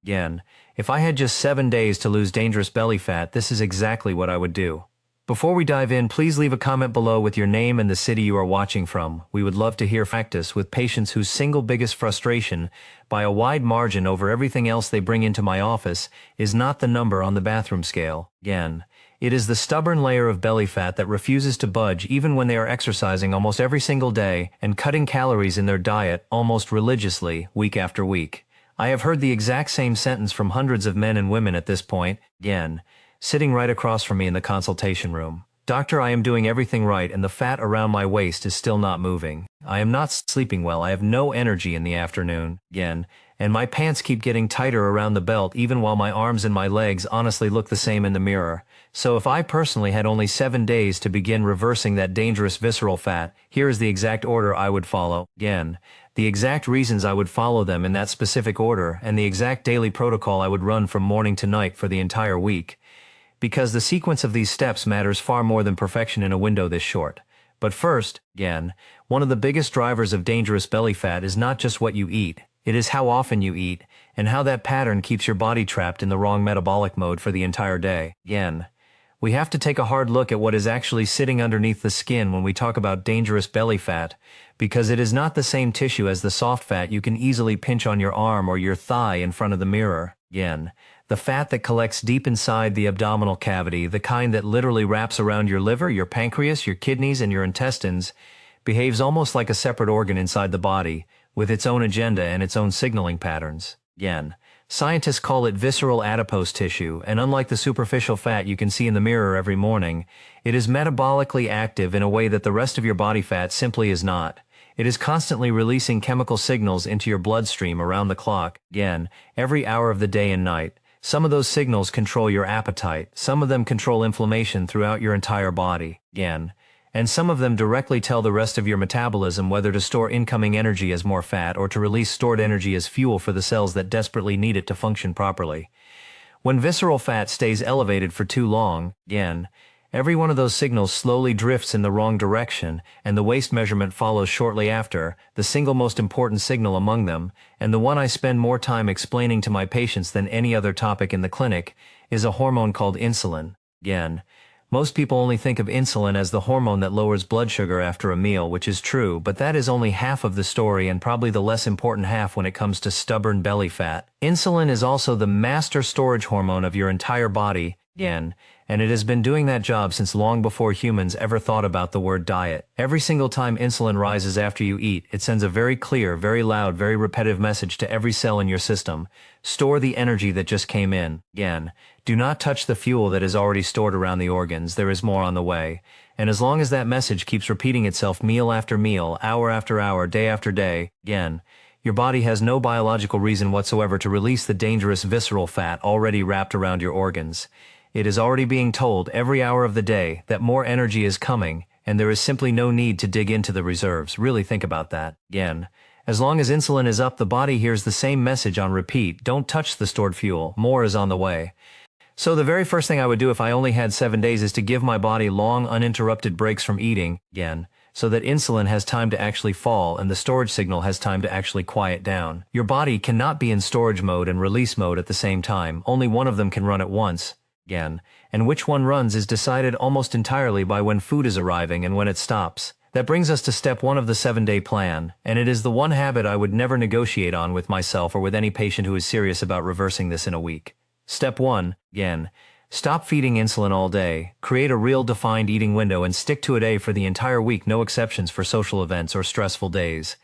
Again, if I had just 7 days to lose dangerous belly fat, this is exactly what I would do. Before we dive in, please leave a comment below with your name and the city you are watching from. We would love to hear practice with patients whose single biggest frustration, by a wide margin over everything else they bring into my office, is not the number on the bathroom scale. Again, it is the stubborn layer of belly fat that refuses to budge even when they are exercising almost every single day and cutting calories in their diet almost religiously week after week. I have heard the exact same sentence from hundreds of men and women at this point, again, sitting right across from me in the consultation room. Doctor, I am doing everything right and the fat around my waist is still not moving. I am not sleeping well, I have no energy in the afternoon, again, and my pants keep getting tighter around the belt even while my arms and my legs honestly look the same in the mirror. So if I personally had only 7 days to begin reversing that dangerous visceral fat, here is the exact order I would follow. Again, the exact reasons I would follow them in that specific order and the exact daily protocol I would run from morning to night for the entire week. Because the sequence of these steps matters far more than perfection in a window this short. But first, again, one of the biggest drivers of dangerous belly fat is not just what you eat, it is how often you eat, and how that pattern keeps your body trapped in the wrong metabolic mode for the entire day. Again, we have to take a hard look at what is actually sitting underneath the skin when we talk about dangerous belly fat, because it is not the same tissue as the soft fat you can easily pinch on your arm or your thigh in front of the mirror. Again, the fat that collects deep inside the abdominal cavity, the kind that literally wraps around your liver, your pancreas, your kidneys, and your intestines, behaves almost like a separate organ inside the body, with its own agenda and its own signaling patterns. Again, scientists call it visceral adipose tissue, and unlike the superficial fat you can see in the mirror every morning, it is metabolically active in a way that the rest of your body fat simply is not. It is constantly releasing chemical signals into your bloodstream around the clock, again, every hour of the day and night. Some of those signals control your appetite, some of them control inflammation throughout your entire body, again, and some of them directly tell the rest of your metabolism whether to store incoming energy as more fat or to release stored energy as fuel for the cells that desperately need it to function properly. When visceral fat stays elevated for too long, again, every one of those signals slowly drifts in the wrong direction, and the waist measurement follows shortly after, the single most important signal among them, and the one I spend more time explaining to my patients than any other topic in the clinic, is a hormone called insulin. Again, most people only think of insulin as the hormone that lowers blood sugar after a meal, which is true, but that is only half of the story and probably the less important half when it comes to stubborn belly fat. Insulin is also the master storage hormone of your entire body, again, and it has been doing that job since long before humans ever thought about the word diet. Every single time insulin rises after you eat, it sends a very clear, very loud, very repetitive message to every cell in your system. Store the energy that just came in. Again, do not touch the fuel that is already stored around the organs. There is more on the way. And as long as that message keeps repeating itself meal after meal, hour after hour, day after day, again, your body has no biological reason whatsoever to release the dangerous visceral fat already wrapped around your organs. It is already being told every hour of the day that more energy is coming, and there is simply no need to dig into the reserves. Really think about that. Again, as long as insulin is up, the body hears the same message on repeat. Don't touch the stored fuel. More is on the way. So the very first thing I would do if I only had 7 days is to give my body long, uninterrupted breaks from eating, again, so that insulin has time to actually fall and the storage signal has time to actually quiet down. Your body cannot be in storage mode and release mode at the same time. Only one of them can run at once. Again, and which one runs is decided almost entirely by when food is arriving and when it stops. That brings us to step 1 of the 7-day plan, and it is the one habit I would never negotiate on with myself or with any patient who is serious about reversing this in a week. Step 1, again, stop feeding insulin all day, create a real defined eating window and stick to a day for the entire week, no exceptions for social events or stressful days.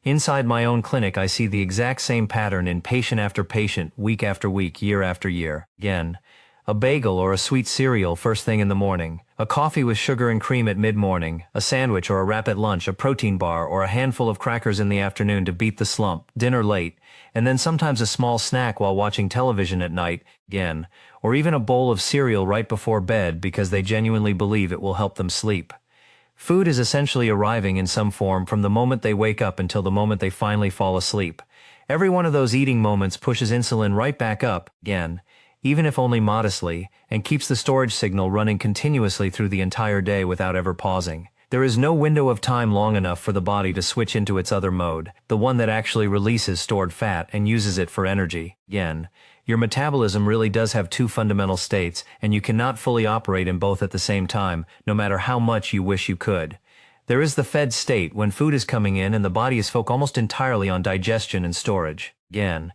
Inside my own clinic, I see the exact same pattern in patient after patient, week after week, year after year. Again, a bagel or a sweet cereal first thing in the morning, a coffee with sugar and cream at mid-morning, a sandwich or a wrap at lunch, a protein bar or a handful of crackers in the afternoon to beat the slump, dinner late, and then sometimes a small snack while watching television at night, again, or even a bowl of cereal right before bed because they genuinely believe it will help them sleep. Food is essentially arriving in some form from the moment they wake up until the moment they finally fall asleep. Every one of those eating moments pushes insulin right back up, again, even if only modestly, and keeps the storage signal running continuously through the entire day without ever pausing. There is no window of time long enough for the body to switch into its other mode, the one that actually releases stored fat and uses it for energy. Again, your metabolism really does have two fundamental states, and you cannot fully operate in both at the same time, no matter how much you wish you could. There is the fed state, when food is coming in and the body is focused almost entirely on digestion and storage. Again.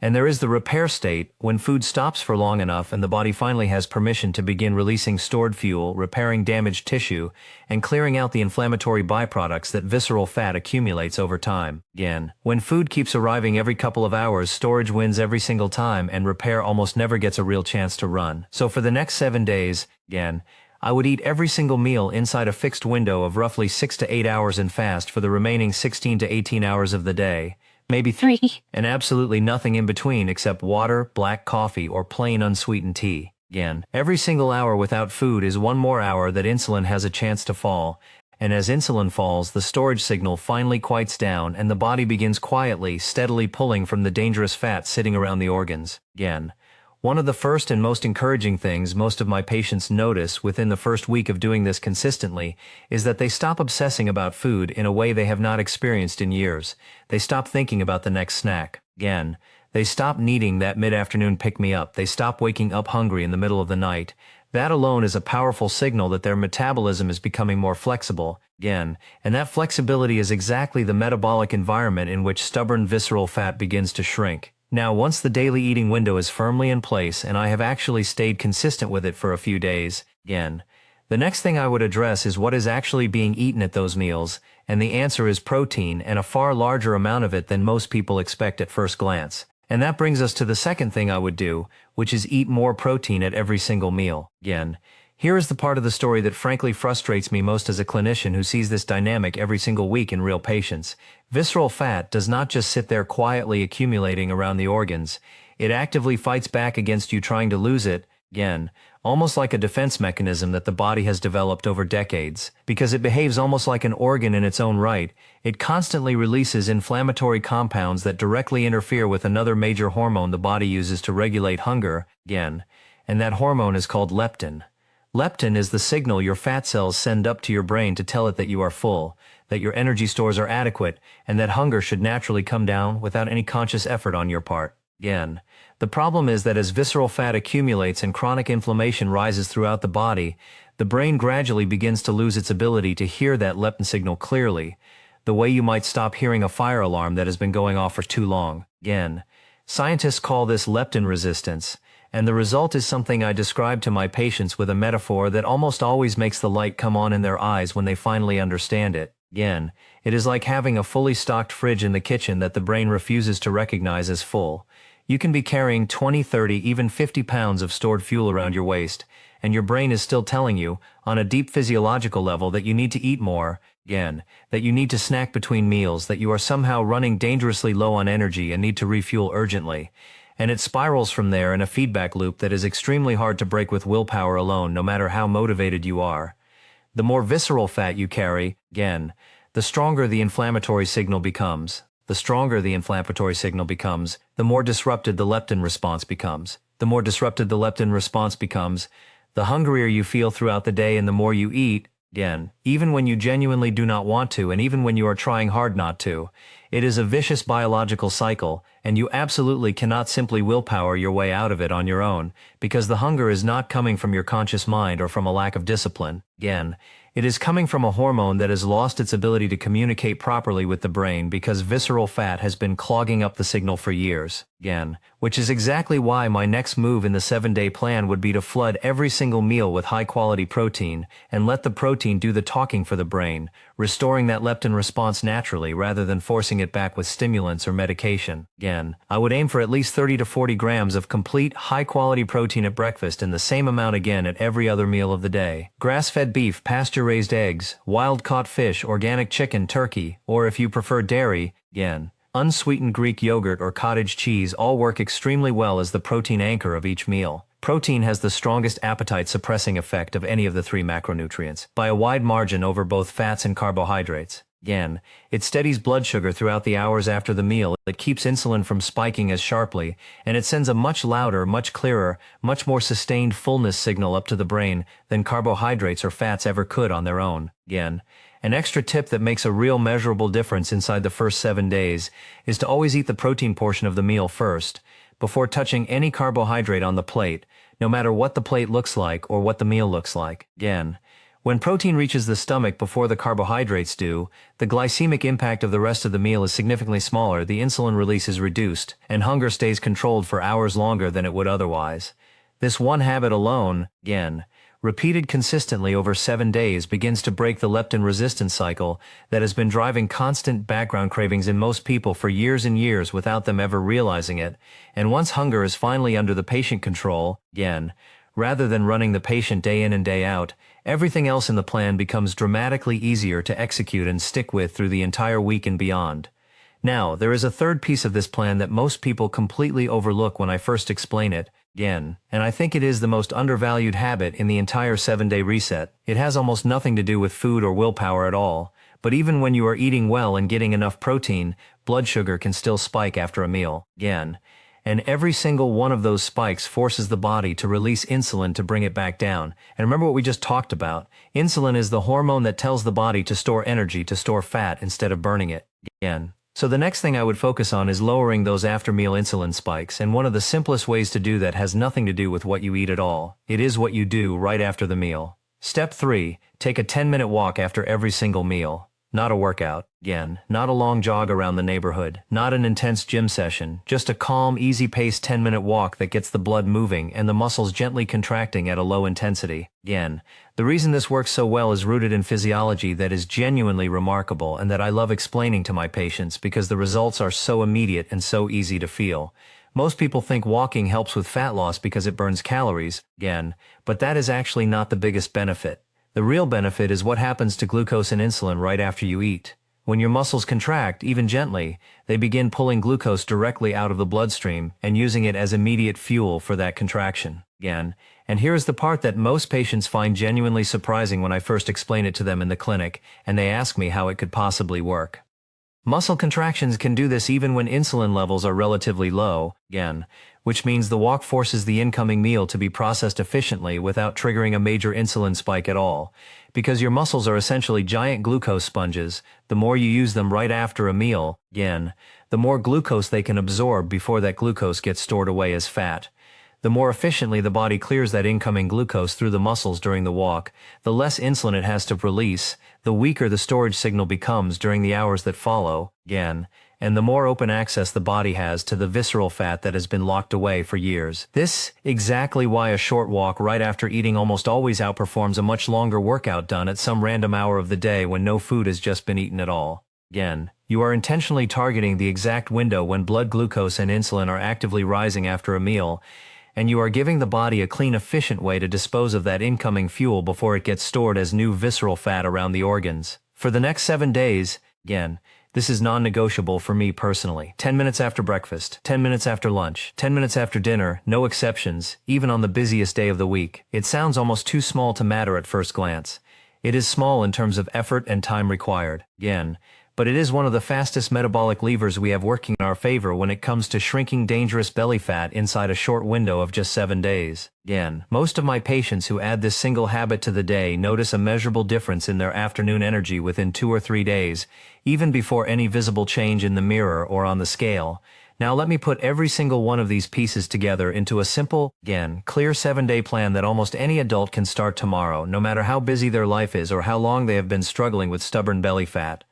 And there is the repair state, when food stops for long enough and the body finally has permission to begin releasing stored fuel, repairing damaged tissue, and clearing out the inflammatory byproducts that visceral fat accumulates over time. Again, when food keeps arriving every couple of hours, storage wins every single time and repair almost never gets a real chance to run. So for the next 7 days, again, I would eat every single meal inside a fixed window of roughly 6 to 8 hours and fast for the remaining 16 to 18 hours of the day. Maybe 3, and absolutely nothing in between except water, black coffee, or plain unsweetened tea. Again, every single hour without food is one more hour that insulin has a chance to fall, and as insulin falls, the storage signal finally quiets down and the body begins quietly, steadily pulling from the dangerous fat sitting around the organs. Again, one of the first and most encouraging things most of my patients notice within the first week of doing this consistently is that they stop obsessing about food in a way they have not experienced in years. They stop thinking about the next snack. Again, they stop needing that mid-afternoon pick-me-up. They stop waking up hungry in the middle of the night. That alone is a powerful signal that their metabolism is becoming more flexible. Again, and that flexibility is exactly the metabolic environment in which stubborn visceral fat begins to shrink. Now, once the daily eating window is firmly in place and I have actually stayed consistent with it for a few days, again, the next thing I would address is what is actually being eaten at those meals, and the answer is protein, and a far larger amount of it than most people expect at first glance. And that brings us to the second thing I would do, which is eat more protein at every single meal. Again, here is the part of the story that frankly frustrates me most as a clinician who sees this dynamic every single week in real patients. Visceral fat does not just sit there quietly accumulating around the organs. It actively fights back against you trying to lose it, again, almost like a defense mechanism that the body has developed over decades. Because it behaves almost like an organ in its own right, it constantly releases inflammatory compounds that directly interfere with another major hormone the body uses to regulate hunger, again, and that hormone is called leptin. Leptin is the signal your fat cells send up to your brain to tell it that you are full, that your energy stores are adequate, and that hunger should naturally come down without any conscious effort on your part. Again, the problem is that as visceral fat accumulates and chronic inflammation rises throughout the body, the brain gradually begins to lose its ability to hear that leptin signal clearly, the way you might stop hearing a fire alarm that has been going off for too long. Again, scientists call this leptin resistance. And the result is something I describe to my patients with a metaphor that almost always makes the light come on in their eyes when they finally understand it. Again, it is like having a fully stocked fridge in the kitchen that the brain refuses to recognize as full. You can be carrying 20, 30, even 50 pounds of stored fuel around your waist, and your brain is still telling you, on a deep physiological level, that you need to eat more, again, that you need to snack between meals, that you are somehow running dangerously low on energy and need to refuel urgently. And it spirals from there in a feedback loop that is extremely hard to break with willpower alone, no matter how motivated you are. The more visceral fat you carry, again, the stronger the inflammatory signal becomes. The stronger the inflammatory signal becomes, the more disrupted the leptin response becomes. The more disrupted the leptin response becomes, the hungrier you feel throughout the day and the more you eat, again, even when you genuinely do not want to and even when you are trying hard not to. It is a vicious biological cycle, and you absolutely cannot simply willpower your way out of it on your own, because the hunger is not coming from your conscious mind or from a lack of discipline. Again, it is coming from a hormone that has lost its ability to communicate properly with the brain because visceral fat has been clogging up the signal for years. Again, which is exactly why my next move in the 7-day plan would be to flood every single meal with high-quality protein and let the protein do the talking for the brain, restoring that leptin response naturally rather than forcing it back with stimulants or medication. Again, I would aim for at least 30 to 40 grams of complete, high-quality protein at breakfast and the same amount again at every other meal of the day. Grass-fed beef, pasture-raised eggs, wild-caught fish, organic chicken, turkey, or if you prefer dairy, again, unsweetened Greek yogurt or cottage cheese all work extremely well as the protein anchor of each meal. Protein has the strongest appetite-suppressing effect of any of the three macronutrients, by a wide margin over both fats and carbohydrates. Again, it steadies blood sugar throughout the hours after the meal, it keeps insulin from spiking as sharply, and it sends a much louder, much clearer, much more sustained fullness signal up to the brain than carbohydrates or fats ever could on their own. Again, an extra tip that makes a real measurable difference inside the first 7 days is to always eat the protein portion of the meal first, before touching any carbohydrate on the plate, no matter what the plate looks like or what the meal looks like. Again, when protein reaches the stomach before the carbohydrates do, the glycemic impact of the rest of the meal is significantly smaller, the insulin release is reduced, and hunger stays controlled for hours longer than it would otherwise. This one habit alone, again, repeated consistently over 7 days, begins to break the leptin resistance cycle that has been driving constant background cravings in most people for years and years without them ever realizing it, and once hunger is finally under the patient control, again, rather than running the patient day in and day out, everything else in the plan becomes dramatically easier to execute and stick with through the entire week and beyond. Now, there is a third piece of this plan that most people completely overlook when I first explain it, again, and I think it is the most undervalued habit in the entire 7-day reset. It has almost nothing to do with food or willpower at all, but even when you are eating well and getting enough protein, blood sugar can still spike after a meal. Again, and every single one of those spikes forces the body to release insulin to bring it back down. And remember what we just talked about. Insulin is the hormone that tells the body to store energy, to store fat instead of burning it. Again. So the next thing I would focus on is lowering those after-meal insulin spikes, and one of the simplest ways to do that has nothing to do with what you eat at all. It is what you do right after the meal. Step 3, take a 10-minute walk after every single meal. Not a workout, again, not a long jog around the neighborhood, not an intense gym session, just a calm, easy-paced 10-minute walk that gets the blood moving and the muscles gently contracting at a low intensity. Again, the reason this works so well is rooted in physiology that is genuinely remarkable and that I love explaining to my patients because the results are so immediate and so easy to feel. Most people think walking helps with fat loss because it burns calories, again, but that is actually not the biggest benefit. The real benefit is what happens to glucose and insulin right after you eat. When your muscles contract, even gently, they begin pulling glucose directly out of the bloodstream and using it as immediate fuel for that contraction. Again, and here is the part that most patients find genuinely surprising when I first explain it to them in the clinic, and they ask me how it could possibly work. Muscle contractions can do this even when insulin levels are relatively low, again, which means the walk forces the incoming meal to be processed efficiently without triggering a major insulin spike at all. Because your muscles are essentially giant glucose sponges, the more you use them right after a meal, again, the more glucose they can absorb before that glucose gets stored away as fat. The more efficiently the body clears that incoming glucose through the muscles during the walk, the less insulin it has to release, the weaker the storage signal becomes during the hours that follow, again, and the more open access the body has to the visceral fat that has been locked away for years. This exactly why a short walk right after eating almost always outperforms a much longer workout done at some random hour of the day when no food has just been eaten at all. Again, you are intentionally targeting the exact window when blood glucose and insulin are actively rising after a meal, and you are giving the body a clean, efficient way to dispose of that incoming fuel before it gets stored as new visceral fat around the organs. For the next 7 days, again, this is non-negotiable for me personally. 10 minutes after breakfast, 10 minutes after lunch, 10 minutes after dinner, no exceptions, even on the busiest day of the week. It sounds almost too small to matter at first glance. It is small in terms of effort and time required, again, but it is one of the fastest metabolic levers we have working in our favor when it comes to shrinking dangerous belly fat inside a short window of just 7 days. Again, most of my patients who add this single habit to the day notice a measurable difference in their afternoon energy within 2 or 3 days, even before any visible change in the mirror or on the scale. Now let me put every single one of these pieces together into a simple, again, clear 7-day plan that almost any adult can start tomorrow, no matter how busy their life is or how long they have been struggling with stubborn belly fat.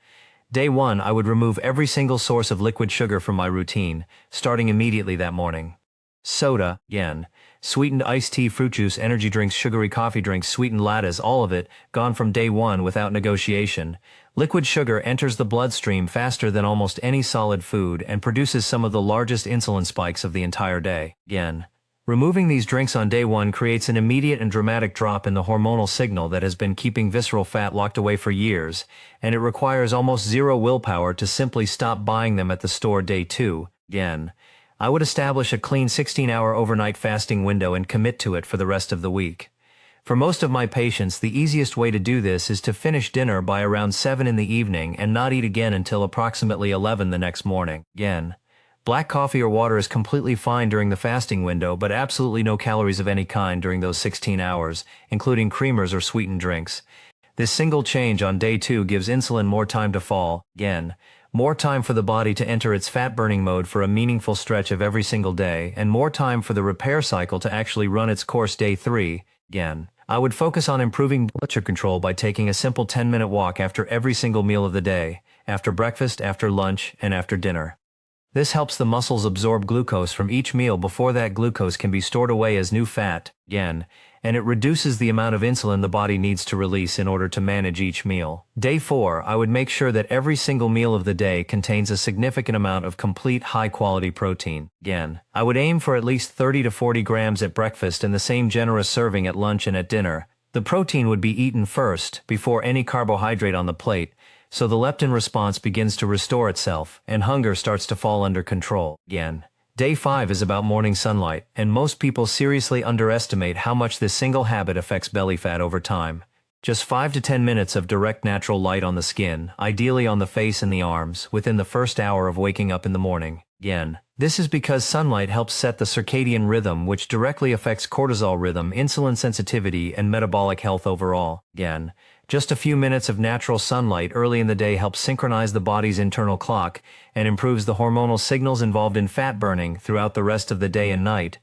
Day 1, I would remove every single source of liquid sugar from my routine, starting immediately that morning. Soda, again, sweetened iced tea, fruit juice, energy drinks, sugary coffee drinks, sweetened lattes, all of it, gone from day 1 without negotiation. Liquid sugar enters the bloodstream faster than almost any solid food and produces some of the largest insulin spikes of the entire day. Again, removing these drinks on day 1 creates an immediate and dramatic drop in the hormonal signal that has been keeping visceral fat locked away for years, and it requires almost zero willpower to simply stop buying them at the store day 2. Again, I would establish a clean 16-hour overnight fasting window and commit to it for the rest of the week. For most of my patients, the easiest way to do this is to finish dinner by around 7 in the evening and not eat again until approximately 11 the next morning. Again, black coffee or water is completely fine during the fasting window, but absolutely no calories of any kind during those 16 hours, including creamers or sweetened drinks. This single change on day 2 gives insulin more time to fall, again, more time for the body to enter its fat-burning mode for a meaningful stretch of every single day, and more time for the repair cycle to actually run its course day 3, again. I would focus on improving blood sugar control by taking a simple 10-minute walk after every single meal of the day, after breakfast, after lunch, and after dinner. This helps the muscles absorb glucose from each meal before that glucose can be stored away as new fat, again, and it reduces the amount of insulin the body needs to release in order to manage each meal. Day 4, I would make sure that every single meal of the day contains a significant amount of complete high-quality protein. Again, I would aim for at least 30 to 40 grams at breakfast and the same generous serving at lunch and at dinner. The protein would be eaten first, before any carbohydrate on the plate, so the leptin response begins to restore itself, and hunger starts to fall under control. Again, Day 5 is about morning sunlight, and most people seriously underestimate how much this single habit affects belly fat over time. Just 5 to 10 minutes of direct natural light on the skin, ideally on the face and the arms, within the first hour of waking up in the morning. Again, this is because sunlight helps set the circadian rhythm, which directly affects cortisol rhythm, insulin sensitivity, and metabolic health overall. Again, just a few minutes of natural sunlight early in the day helps synchronize the body's internal clock and improves the hormonal signals involved in fat burning throughout the rest of the day and night.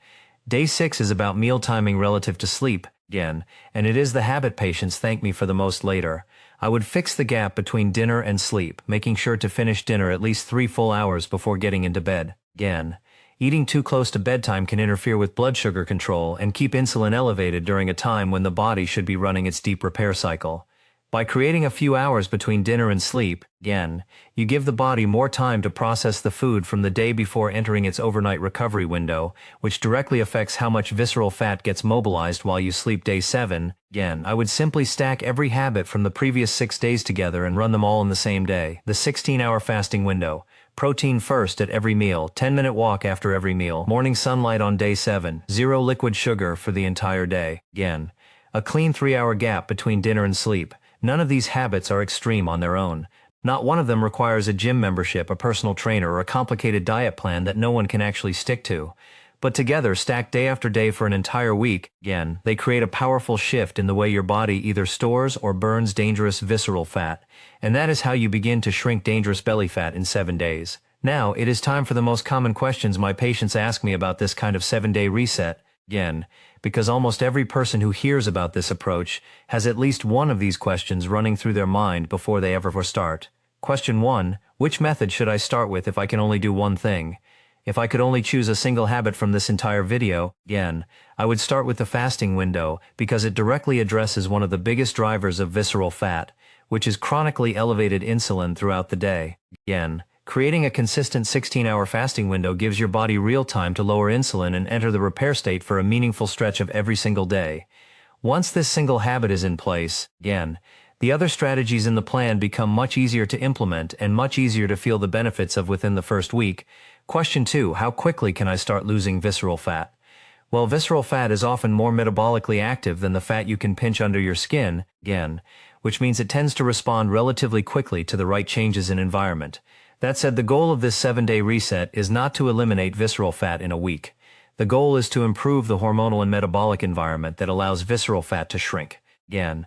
Day 6 is about meal timing relative to sleep, again, and it is the habit patients thank me for the most later. I would fix the gap between dinner and sleep, making sure to finish dinner at least 3 full hours before getting into bed. Again, eating too close to bedtime can interfere with blood sugar control and keep insulin elevated during a time when the body should be running its deep repair cycle. By creating a few hours between dinner and sleep, again, you give the body more time to process the food from the day before entering its overnight recovery window, which directly affects how much visceral fat gets mobilized while you sleep. Day 7, again, I would simply stack every habit from the previous 6 days together and run them all in the same day. The 16-hour fasting window. Protein first at every meal, 10-minute walk after every meal, morning sunlight on day 7, 0 liquid sugar for the entire day. Again, a clean 3-hour gap between dinner and sleep. None of these habits are extreme on their own. Not one of them requires a gym membership, a personal trainer, or a complicated diet plan that no one can actually stick to. But together, stacked day after day for an entire week, again, they create a powerful shift in the way your body either stores or burns dangerous visceral fat, and that is how you begin to shrink dangerous belly fat in 7 days. Now, it is time for the most common questions my patients ask me about this kind of 7-day reset. Again, because almost every person who hears about this approach has at least one of these questions running through their mind before they ever start. Question 1. Which method should I start with if I can only do one thing? If I could only choose a single habit from this entire video, again, I would start with the fasting window because it directly addresses one of the biggest drivers of visceral fat, which is chronically elevated insulin throughout the day. Again, creating a consistent 16-hour fasting window gives your body real time to lower insulin and enter the repair state for a meaningful stretch of every single day. Once this single habit is in place, again, the other strategies in the plan become much easier to implement and much easier to feel the benefits of within the first week. Question 2. How quickly can I start losing visceral fat? Well, visceral fat is often more metabolically active than the fat you can pinch under your skin, again, which means it tends to respond relatively quickly to the right changes in environment. That said, the goal of this 7-day reset is not to eliminate visceral fat in a week. The goal is to improve the hormonal and metabolic environment that allows visceral fat to shrink. Again,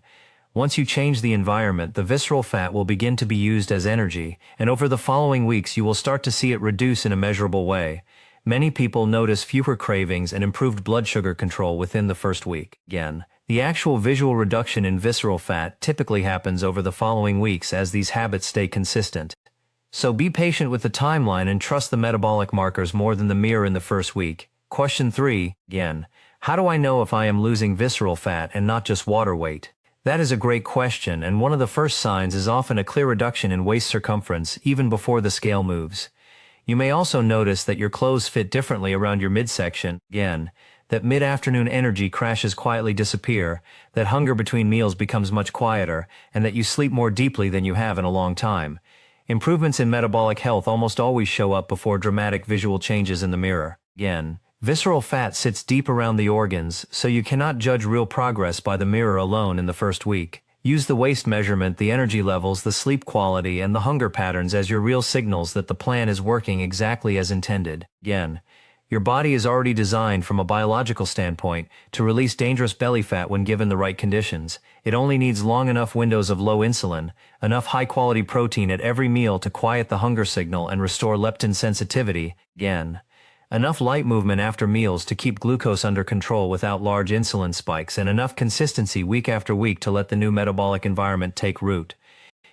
once you change the environment, the visceral fat will begin to be used as energy, and over the following weeks you will start to see it reduce in a measurable way. Many people notice fewer cravings and improved blood sugar control within the first week. Again, the actual visual reduction in visceral fat typically happens over the following weeks as these habits stay consistent. So be patient with the timeline and trust the metabolic markers more than the mirror in the first week. Question 3, again, how do I know if I am losing visceral fat and not just water weight? That is a great question, and one of the first signs is often a clear reduction in waist circumference even before the scale moves. You may also notice that your clothes fit differently around your midsection, again, that mid-afternoon energy crashes quietly disappear, that hunger between meals becomes much quieter, and that you sleep more deeply than you have in a long time. Improvements in metabolic health almost always show up before dramatic visual changes in the mirror. Again, Visceral fat sits deep around the organs, so you cannot judge real progress by the mirror alone in the first week. Use the waist measurement, the energy levels, the sleep quality, and the hunger patterns as your real signals that the plan is working exactly as intended. Again, your body is already designed from a biological standpoint to release dangerous belly fat when given the right conditions. It only needs long enough windows of low insulin, enough high-quality protein at every meal to quiet the hunger signal and restore leptin sensitivity. Again, enough light movement after meals to keep glucose under control without large insulin spikes, and enough consistency week after week to let the new metabolic environment take root.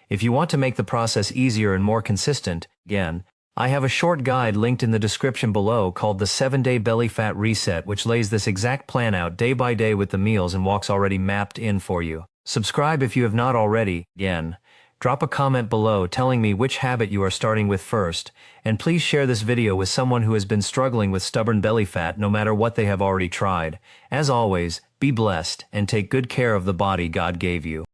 If you want to make the process easier and more consistent, again, I have a short guide linked in the description below called the 7-Day Belly Fat Reset, which lays this exact plan out day by day with the meals and walks already mapped in for you. Subscribe if you have not already. Again, drop a comment below telling me which habit you are starting with first, and please share this video with someone who has been struggling with stubborn belly fat no matter what they have already tried. As always, be blessed and take good care of the body God gave you.